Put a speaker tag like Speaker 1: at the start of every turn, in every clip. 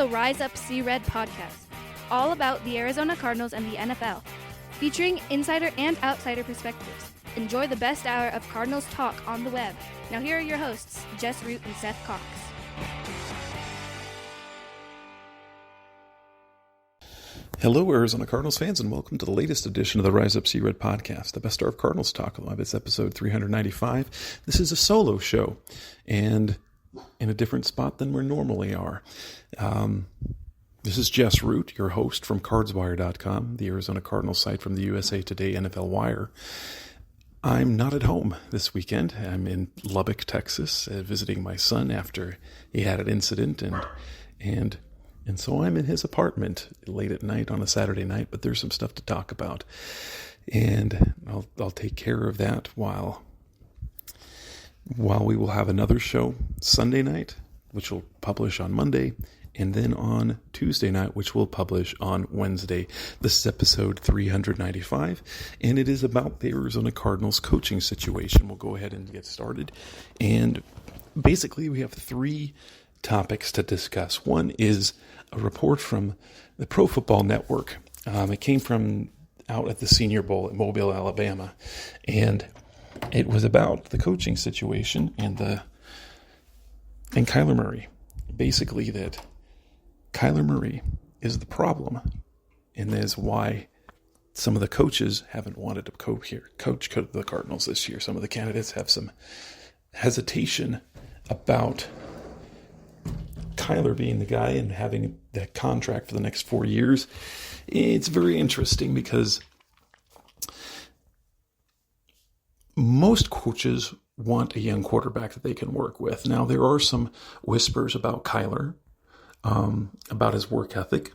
Speaker 1: the Rise Up See Red podcast, all about the Arizona Cardinals and the NFL, featuring insider and outsider perspectives. Enjoy the best hour of Cardinals talk on the web. Now here are your hosts, Jess Root and Seth Cox.
Speaker 2: Hello, Arizona Cardinals fans, and welcome to the latest edition of the Rise Up See Red podcast, the best hour of Cardinals talk live. It's episode 395. This is a solo show, and in a different spot than we normally are. This is Jess Root, your host from cardswire.com, the Arizona Cardinals site from the USA Today NFL Wire. I'm not at home this weekend. I'm in Lubbock, Texas, visiting my son after he had an incident, and so I'm in his apartment late at night on a Saturday night, but there's some stuff to talk about. And I'll take care of that while we will have another show Sunday night, which will publish on Monday, and then on Tuesday night, which will publish on Wednesday. This is episode 395, and it is about the Arizona Cardinals coaching situation. We'll go ahead and get started. And basically, we have three topics to discuss. One is a report from the Pro Football Network. It came from out at the Senior Bowl at Mobile, Alabama, and it was about the coaching situation and Kyler Murray. Basically, that Kyler Murray is the problem, and that is why some of the coaches haven't wanted to coach the Cardinals this year. Some of the candidates have some hesitation about Kyler being the guy and having that contract for the next 4 years. It's very interesting because most coaches want a young quarterback that they can work with. Now, there are some whispers about Kyler, about his work ethic,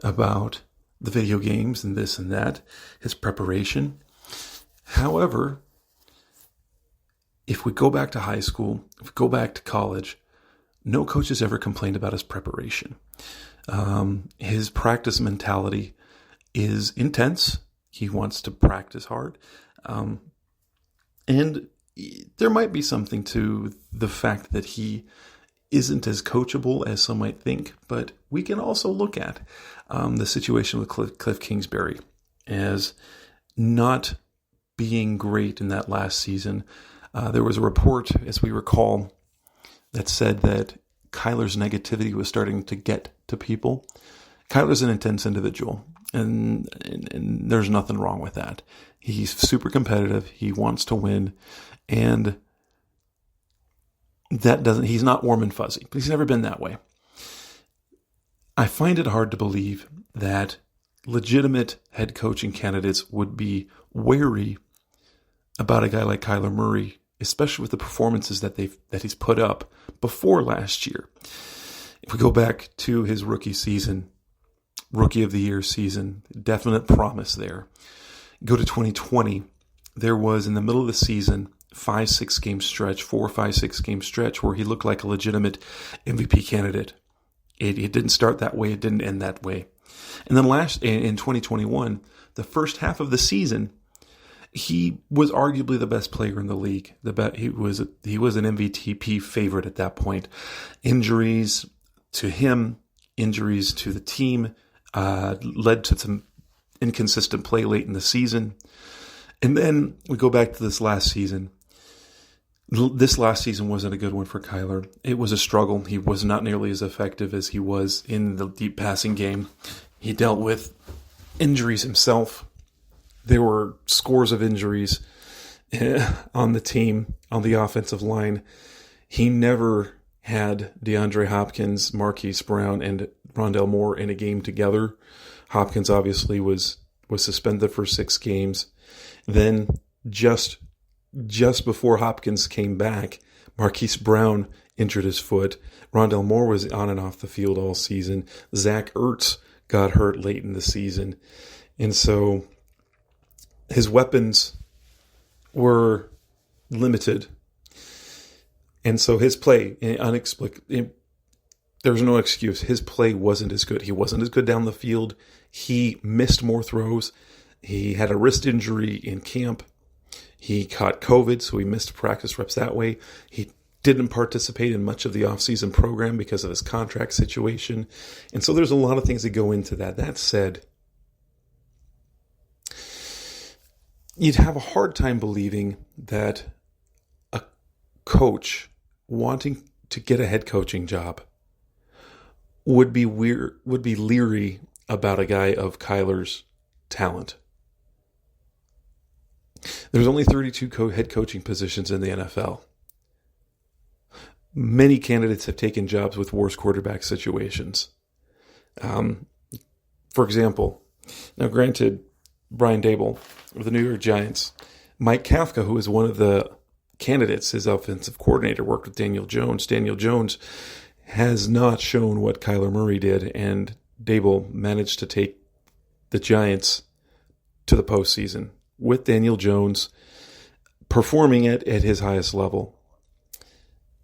Speaker 2: about the video games and this and that, his preparation. However, if we go back to high school, if we go back to college, no coach has ever complained about his preparation. His practice mentality is intense. He wants to practice hard. And there might be something to the fact that he isn't as coachable as some might think, but we can also look at the situation with Cliff Kingsbury as not being great in that last season. There was a report, as we recall, that said that Kyler's negativity was starting to get to people. Kyler's an intense individual, and there's nothing wrong with that. He's super competitive. He wants to win, and he's not warm and fuzzy, but he's never been that way. I find it hard to believe that legitimate head coaching candidates would be wary about a guy like Kyler Murray, especially with the performances that he's put up before last year. If we go back to his rookie season, rookie of the year season, definite promise there. Go to 2020, there was in the middle of the season, 4 or 5, 6 game stretch where he looked like a legitimate MVP candidate. It didn't start that way. It didn't end that way. And then in 2021, the first half of the season, he was arguably the best player in the league. He was an MVP favorite at that point. Injuries to him, injuries to the team, led to some inconsistent play late in the season. And then we go back to this last season. This last season wasn't a good one for Kyler. It was a struggle. He was not nearly as effective as he was in the deep passing game. He dealt with injuries himself. There were scores of injuries on the team, on the offensive line. He never had DeAndre Hopkins, Marquise Brown, and Rondale Moore in a game together. Hopkins obviously was suspended for 6 games. Then just before Hopkins came back, Marquise Brown injured his foot. Rondale Moore was on and off the field all season. Zach Ertz got hurt late in the season. And so his weapons were limited. And so his play, there's no excuse. His play wasn't as good. He wasn't as good down the field. He missed more throws. He had a wrist injury in camp. He caught COVID, so he missed practice reps that way. He didn't participate in much of the offseason program because of his contract situation. And so there's a lot of things that go into that. That said, you'd have a hard time believing that a coach wanting to get a head coaching job would be leery about a guy of Kyler's talent. There's only 32 head coaching positions in the NFL. Many candidates have taken jobs with worse quarterback situations. For example, now granted, Brian Daboll of the New York Giants, Mike Kafka, who is one of the candidates, his offensive coordinator, worked with Daniel Jones. Daniel Jones has not shown what Kyler Murray did, and Daboll managed to take the Giants to the postseason with Daniel Jones performing at his highest level.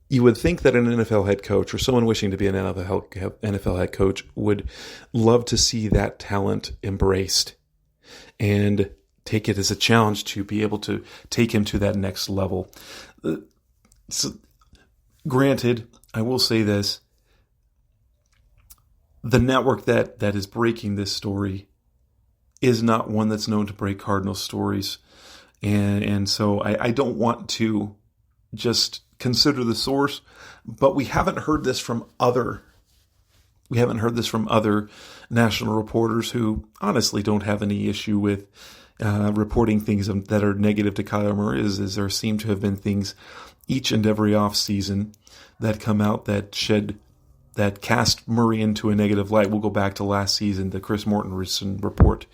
Speaker 2: You would think that an NFL head coach or someone wishing to be an NFL head coach would love to see that talent embraced and take it as a challenge to be able to take him to that next level. So, granted, I will say this. The network that is breaking this story is not one that's known to break Cardinals stories. And so I don't want to just consider the source, but we haven't heard this from other national reporters who honestly don't have any issue with reporting things that are negative to Kyler Murray. As there seem to have been things each and every offseason that come out that cast Murray into a negative light. We'll go back to last season, the Chris Mortensen report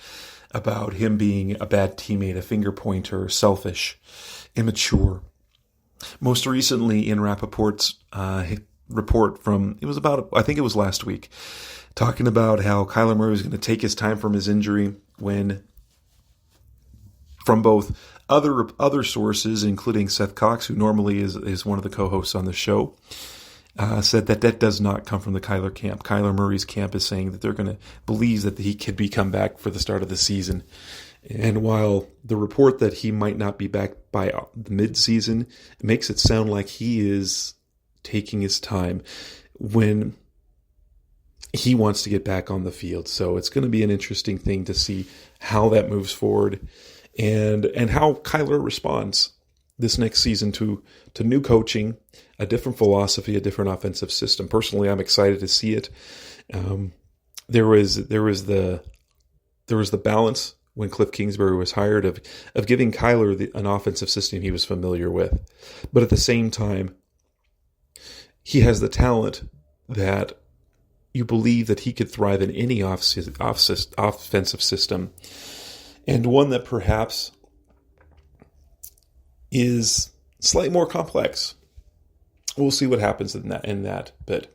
Speaker 2: about him being a bad teammate, a finger pointer, selfish, immature. Most recently in Rappaport's report I think it was last week, talking about how Kyler Murray was going to take his time from his injury when, from both other sources, including Seth Cox, who normally is one of the co-hosts on the show, said that does not come from the Kyler camp. Kyler Murray's camp is saying that they're going to believe that he could come back for the start of the season. And while the report that he might not be back by the midseason makes it sound like he is taking his time when he wants to get back on the field. So it's going to be an interesting thing to see how that moves forward and how Kyler responds this next season to new coaching, a different philosophy, a different offensive system. Personally, I'm excited to see it. There was the balance when Cliff Kingsbury was hired of giving Kyler an offensive system he was familiar with. But at the same time, he has the talent that you believe that he could thrive in any offensive system, and one that perhaps is slightly more complex. We'll see what happens in that. But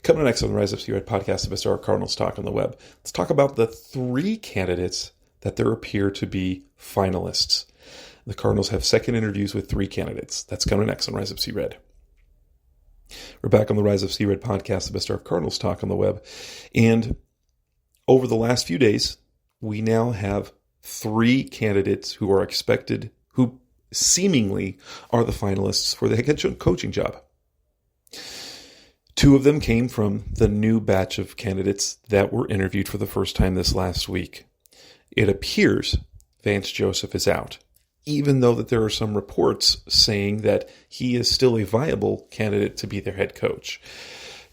Speaker 2: coming next on the Rise Up See Red podcast, the best of our Cardinals talk on the web, let's talk about the 3 candidates that there appear to be finalists. The Cardinals have second interviews with 3 candidates. That's coming next on Rise Up See Red. We're back on the Rise Up See Red podcast, the best of our Cardinals talk on the web. And over the last few days, we now have 3 candidates who seemingly are the finalists for the head coaching job. 2 of them came from the new batch of candidates that were interviewed for the first time this last week. It appears Vance Joseph is out, even though that there are some reports saying that he is still a viable candidate to be their head coach.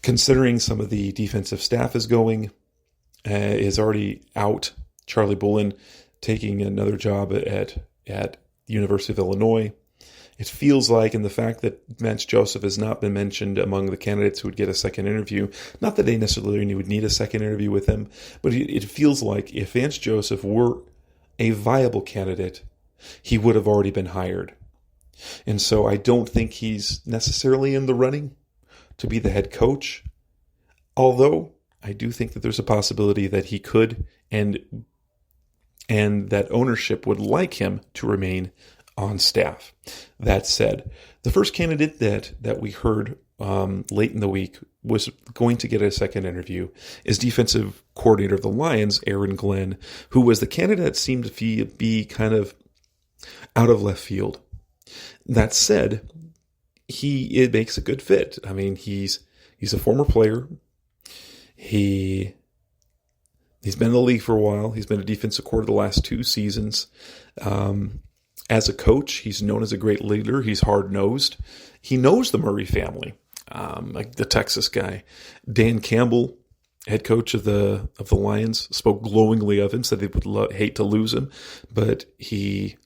Speaker 2: Considering some of the defensive staff is already out, Charlie Bullen taking another job at the University of Illinois. It feels like, and the fact that Vance Joseph has not been mentioned among the candidates who would get a second interview, not that they necessarily would need a second interview with him, but it feels like if Vance Joseph were a viable candidate, he would have already been hired. And so I don't think he's necessarily in the running to be the head coach, although I do think that there's a possibility that he could, and that ownership would like him to remain on staff. That said, the first candidate that we heard late in the week was going to get a second interview is defensive coordinator of the Lions, Aaron Glenn, who was the candidate that seemed to be kind of out of left field. That said, it makes a good fit. I mean, he's a former player. He's been in the league for a while. He's been a defensive coordinator the last 2 seasons. As a coach, he's known as a great leader. He's hard-nosed. He knows the Murray family, like the Texas guy. Dan Campbell, head coach of the Lions, spoke glowingly of him, said they would hate to lose him, but he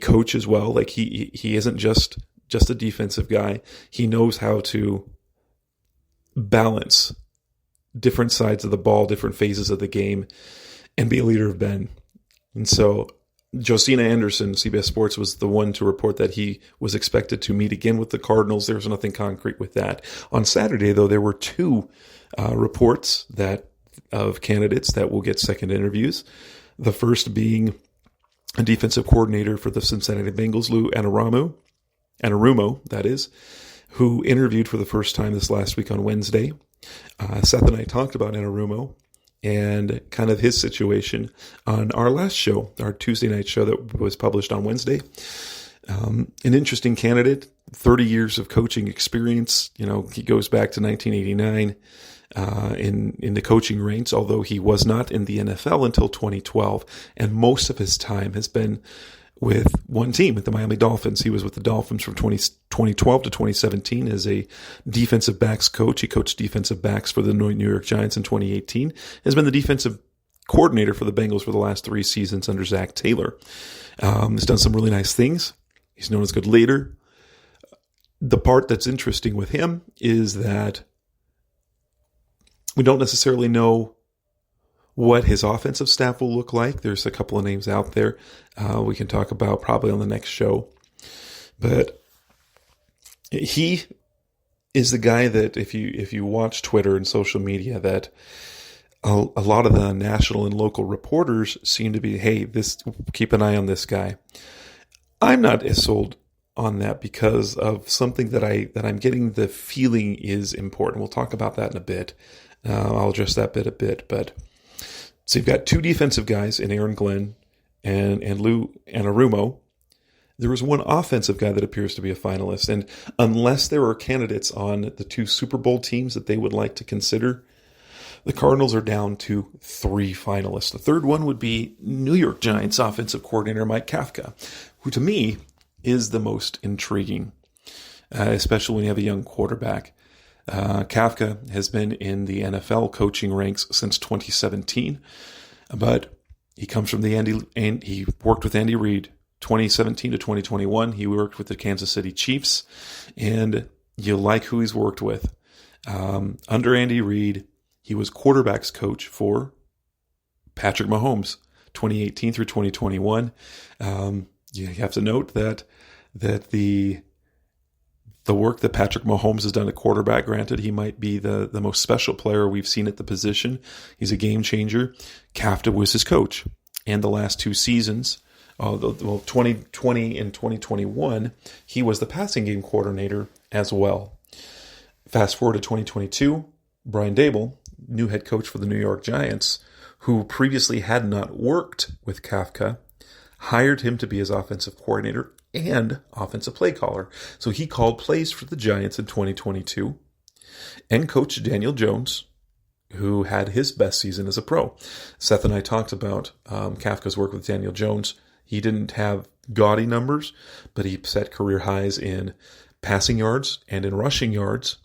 Speaker 2: coaches well. Like he isn't just a defensive guy. He knows how to balance different sides of the ball, different phases of the game, and be a leader of men. And so Josina Anderson, CBS Sports, was the one to report that he was expected to meet again with the Cardinals. There was nothing concrete with that. On Saturday, though, there were 2 reports of candidates that will get second interviews. The first being a defensive coordinator for the Cincinnati Bengals, Lou Anarumo, that is, who interviewed for the first time this last week on Wednesday. Seth and I talked about Anarumo and kind of his situation on our last show, our Tuesday night show that was published on Wednesday. An interesting candidate, 30 years of coaching experience. You know, he goes back to 1989 in the coaching ranks, although he was not in the NFL until 2012. And most of his time has been with one team, with the Miami Dolphins. He was with the Dolphins from 2012 to 2017 as a defensive backs coach. He coached defensive backs for the New York Giants in 2018. Has been the defensive coordinator for the Bengals for the last 3 seasons under Zach Taylor. He's done some really nice things. He's known as a good leader. The part that's interesting with him is that we don't necessarily know what his offensive staff will look like. There's a couple of names out there we can talk about probably on the next show. But he is the guy that if you watch Twitter and social media, that a lot of the national and local reporters seem to be, hey, keep an eye on this guy. I'm not as sold on that because of something that I'm getting the feeling is important. We'll talk about that in a bit. I'll address that bit a bit, but so you've got 2 defensive guys in Aaron Glenn and Lou Anarumo. There was one offensive guy that appears to be a finalist, and unless there are candidates on the 2 Super Bowl teams that they would like to consider, the Cardinals are down to 3 finalists. The third one would be New York Giants offensive coordinator Mike Kafka, who to me is the most intriguing, especially when you have a young quarterback. Kafka has been in the NFL coaching ranks since 2017, but he comes from he worked with Andy Reid 2017 to 2021. He worked with the Kansas City Chiefs, and you like who he's worked with. Under Andy Reid, he was quarterbacks coach for Patrick Mahomes 2018 through 2021. You have to note that the work that Patrick Mahomes has done at quarterback, granted, he might be the most special player we've seen at the position. He's a game changer. Kafka was his coach. And the last 2 seasons, 2020 and 2021, he was the passing game coordinator as well. Fast forward to 2022, Brian Daboll, new head coach for the New York Giants, who previously had not worked with Kafka, hired him to be his offensive coordinator and offensive play caller. So he called plays for the Giants in 2022 and coached Daniel Jones, who had his best season as a pro. Seth and I talked about Kafka's work with Daniel Jones. He didn't have gaudy numbers, but he set career highs in passing yards and in rushing yards.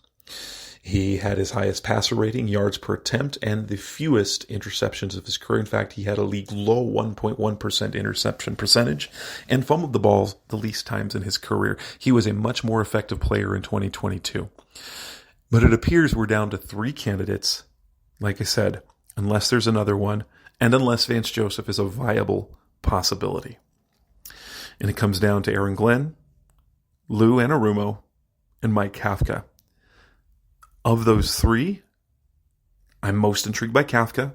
Speaker 2: He had his highest passer rating, yards per attempt, and the fewest interceptions of his career. In fact, he had a league low 1.1% interception percentage and fumbled the ball the least times in his career. He was a much more effective player in 2022. But it appears we're down to 3 candidates, like I said, unless there's another one, and unless Vance Joseph is a viable possibility. And it comes down to Aaron Glenn, Lou Anarumo, and Mike Kafka. Of those 3, I'm most intrigued by Kafka.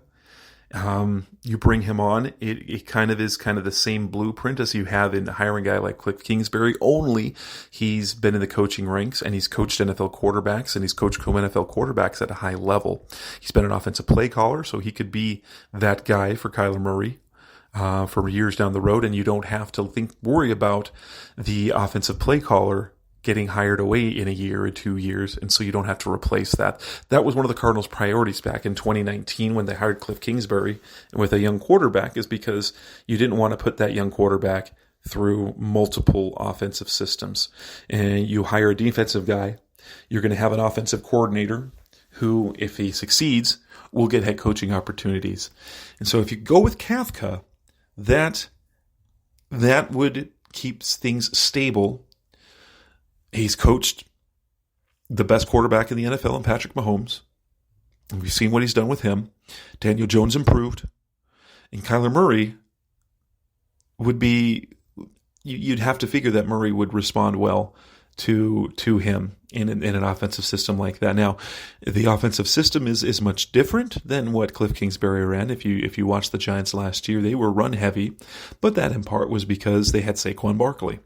Speaker 2: You bring him on, it kind of is the same blueprint as you have in hiring a guy like Cliff Kingsbury, only he's been in the coaching ranks and he's coached NFL quarterbacks and he's coached NFL quarterbacks at a high level. He's been an offensive play caller, so he could be that guy for Kyler Murray for years down the road, and you don't have to worry about the offensive play caller getting hired away in a year or 2 years, and so you don't have to replace that. That was one of the Cardinals' priorities back in 2019 when they hired Cliff Kingsbury with a young quarterback, is because you didn't want to put that young quarterback through multiple offensive systems. And you hire a defensive guy, you're going to have an offensive coordinator who, if he succeeds, will get head coaching opportunities. And so if you go with Kafka, that would keep things stable. He's coached the best quarterback in the NFL in Patrick Mahomes. And we've seen what he's done with him. Daniel Jones improved. And Kyler Murray would be, you'd have to figure that Murray would respond well to him in an offensive system like that. Now, the offensive system is much different than what Cliff Kingsbury ran. If you watched the Giants last year, they were run heavy, but that in part was because they had Saquon Barkley.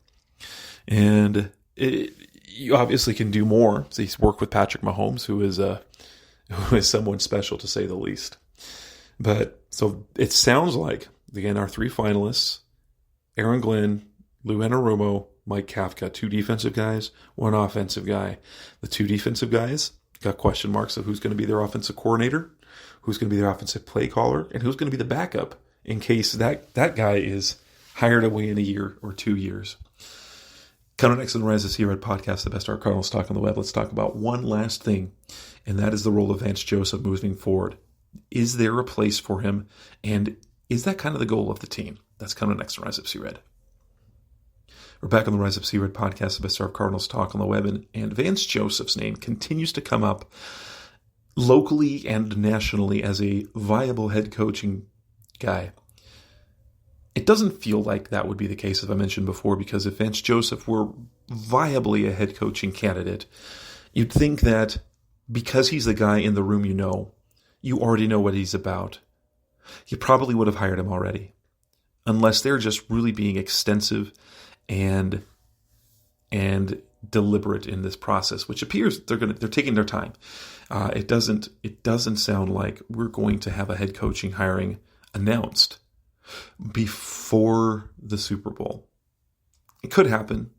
Speaker 2: And you obviously can do more. So he's worked with Patrick Mahomes, who is someone special to say the least. But so it sounds like, again, our three finalists, Aaron Glenn, Lou Anarumo, Mike Kafka, 2 defensive guys, 1 offensive guy. The 2 defensive guys got question marks of who's going to be their offensive coordinator, who's going to be their offensive play caller, and who's going to be the backup in case that guy is hired away in a year or 2 years. Coming next on the Rise of Sea Red podcast, the best our Cardinals talk on the web, let's talk about one last thing, and that is the role of Vance Joseph moving forward. Is there a place for him, and is that kind of the goal of the team? That's coming next on Rise of Sea Red. We're back on the Rise of Sea Red podcast, the best our Cardinals talk on the web, and Vance Joseph's name continues to come up locally and nationally as a viable head coaching guy. It doesn't feel like that would be the case, as I mentioned before, because if Vance Joseph were viably a head coaching candidate, you'd think that because he's the guy in the room you already know what he's about. You probably would have hired him already, unless they're just really being extensive and deliberate in this process, which appears they're taking their time. It doesn't sound like we're going to have a head coaching hiring announced before the Super Bowl. It could happen,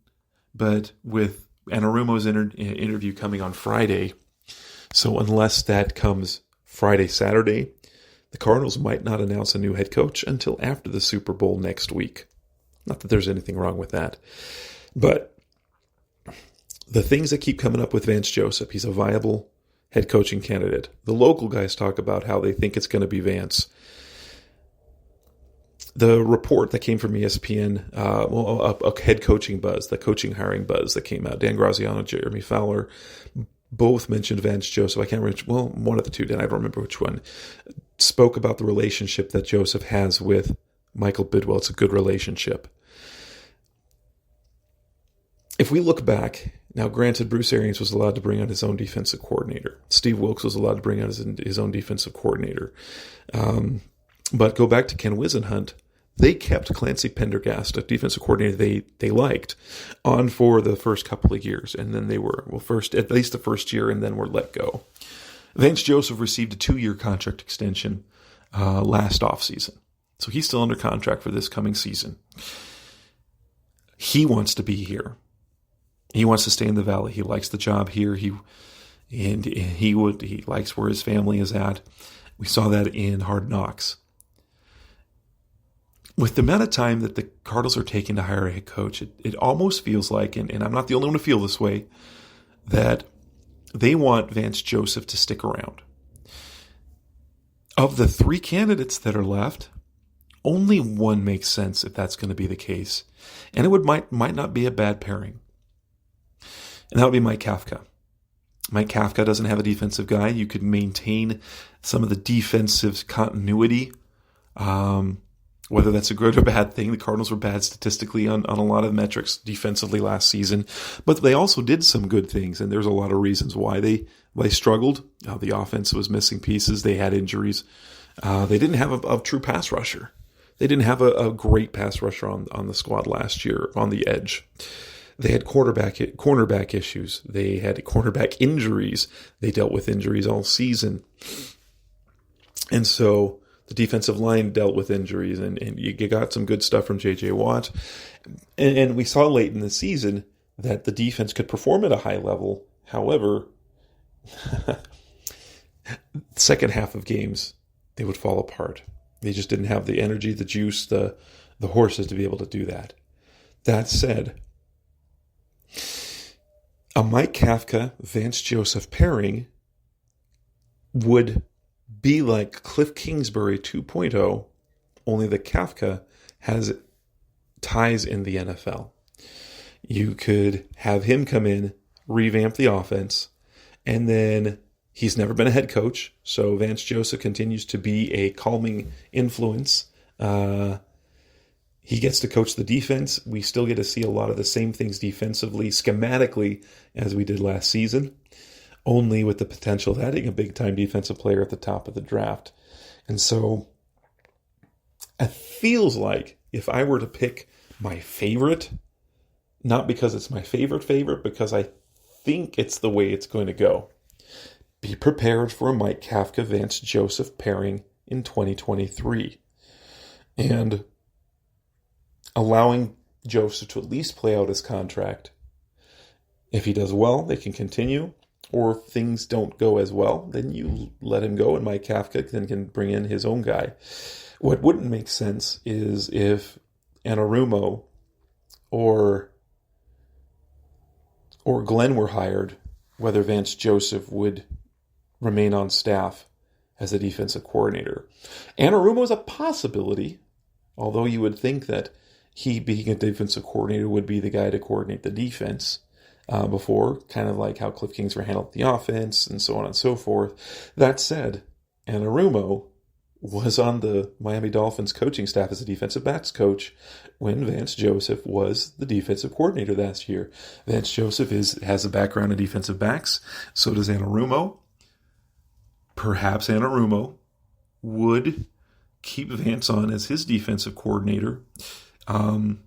Speaker 2: but with Anarumo's interview coming on Friday, so unless that comes Friday, Saturday, the Cardinals might not announce a new head coach until after the Super Bowl next week. Not that there's anything wrong with that. But the things that keep coming up with Vance Joseph, he's a viable head coaching candidate. The local guys talk about how they think it's going to be Vance. The report that came from ESPN, a head coaching buzz, the coaching hiring buzz that came out, Dan Graziano, Jeremy Fowler, both mentioned Vance Joseph. I can't remember, one of the two did, I don't remember which one, spoke about the relationship that Joseph has with Michael Bidwell. It's a good relationship. If we look back, now granted, Bruce Arians was allowed to bring on his own defensive coordinator. Steve Wilkes was allowed to bring on his own defensive coordinator. But go back to Ken Wisenhunt. They kept Clancy Pendergast, a defensive coordinator they liked, on for the first couple of years. And then they were, at least the first year, and then were let go. Vance Joseph received a 2-year contract extension last offseason. So he's still under contract for this coming season. He wants to be here. He wants to stay in the Valley. He likes the job here. He likes where his family is at. We saw that in Hard Knocks. With the amount of time that the Cardinals are taking to hire a head coach, it almost feels like, and I'm not the only one to feel this way, that they want Vance Joseph to stick around. Of the 3 candidates that are left, only one makes sense if that's going to be the case. And it might not be a bad pairing. And that would be Mike Kafka. Mike Kafka doesn't have a defensive guy. You could maintain some of the defensive continuity. Whether that's a good or bad thing, the Cardinals were bad statistically on a lot of metrics defensively last season, but they also did some good things, and there's a lot of reasons why they struggled. The offense was missing pieces. They had injuries. They didn't have a true pass rusher. They didn't have a great pass rusher on the squad last year on the edge. They had cornerback issues. They had cornerback injuries. They dealt with injuries all season. And so the defensive line dealt with injuries, and you got some good stuff from J.J. Watt. And we saw late in the season that the defense could perform at a high level. However, second half of games, they would fall apart. They just didn't have the energy, the juice, the horses to be able to do that. That said, a Mike Kafka, Vance Joseph pairing would be like Cliff Kingsbury 2.0, only that Kafka has ties in the NFL. You could have him come in, revamp the offense, and then he's never been a head coach, so Vance Joseph continues to be a calming influence. He gets to coach the defense. We still get to see a lot of the same things defensively, schematically, as we did last season, only with the potential of adding a big-time defensive player at the top of the draft. And so it feels like if I were to pick my favorite, not because it's my favorite, because I think it's the way it's going to go, be prepared for a Mike Kafka, Vance Joseph pairing in 2023. And allowing Joseph to at least play out his contract. If he does well, they can continue. Or if things don't go as well, then you let him go, and Mike Kafka then can bring in his own guy. What wouldn't make sense is if Anarumo or Glenn were hired, whether Vance Joseph would remain on staff as a defensive coordinator. Anarumo is a possibility, although you would think that he, being a defensive coordinator, would be the guy to coordinate the defense before, kind of like how Cliff Kingsbury handled the offense and so on and so forth. That said, Anarumo was on the Miami Dolphins coaching staff as a defensive backs coach when Vance Joseph was the defensive coordinator last year. Vance Joseph has a background in defensive backs. So does Anarumo. Perhaps Anarumo would keep Vance on as his defensive coordinator, kind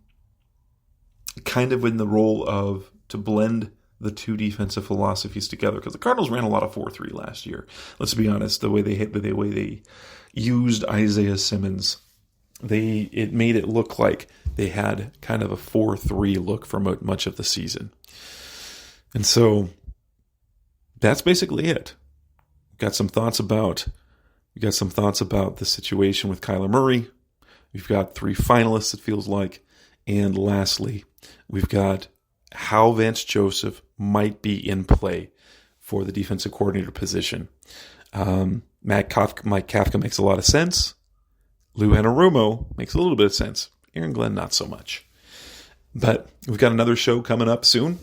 Speaker 2: of in the role of to blend the two defensive philosophies together, because the Cardinals ran a lot of 4-3 last year. Let's be honest, the way they used Isaiah Simmons, it made it look like they had kind of a 4-3 look for much of the season. And so that's basically it. We've got some thoughts about the situation with Kyler Murray. We've got 3 finalists, it feels like. And lastly, we've got how Vance Joseph might be in play for the defensive coordinator position. Mike Kafka makes a lot of sense. Lou Anarumo makes a little bit of sense. Aaron Glenn, not so much. But we've got another show coming up soon.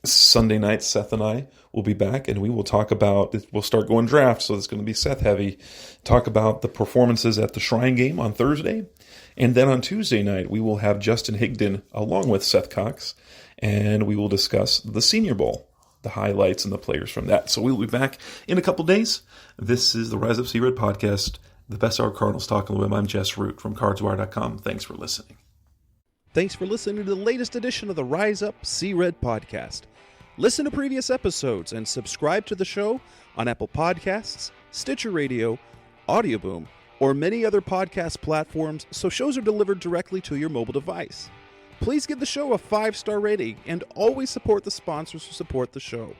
Speaker 2: Sunday night, Seth and I will be back, and we will talk about, we'll start going draft, so it's going to be Seth heavy. Talk about the performances at the Shrine game on Thursday. And then on Tuesday night, we will have Justin Higdon along with Seth Cox, and we will discuss the Senior Bowl, the highlights and the players from that. So we'll be back in a couple days. This is the Rise Up Sea Red podcast, the best hour Cardinals talk on the web. I'm Jess Root from cardswire.com. Thanks for listening.
Speaker 3: Thanks for listening to the latest edition of the Rise Up Sea Red podcast. Listen to previous episodes and subscribe to the show on Apple Podcasts, Stitcher Radio, Audioboom, or many other podcast platforms so shows are delivered directly to your mobile device. Please give the show a 5-star rating and always support the sponsors who support the show.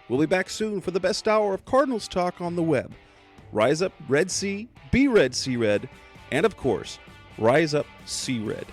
Speaker 3: We'll be back soon for the best hour of Cardinals talk on the web. Rise up Red Sea, be Red Sea Red, and of course, Rise Up Sea Red.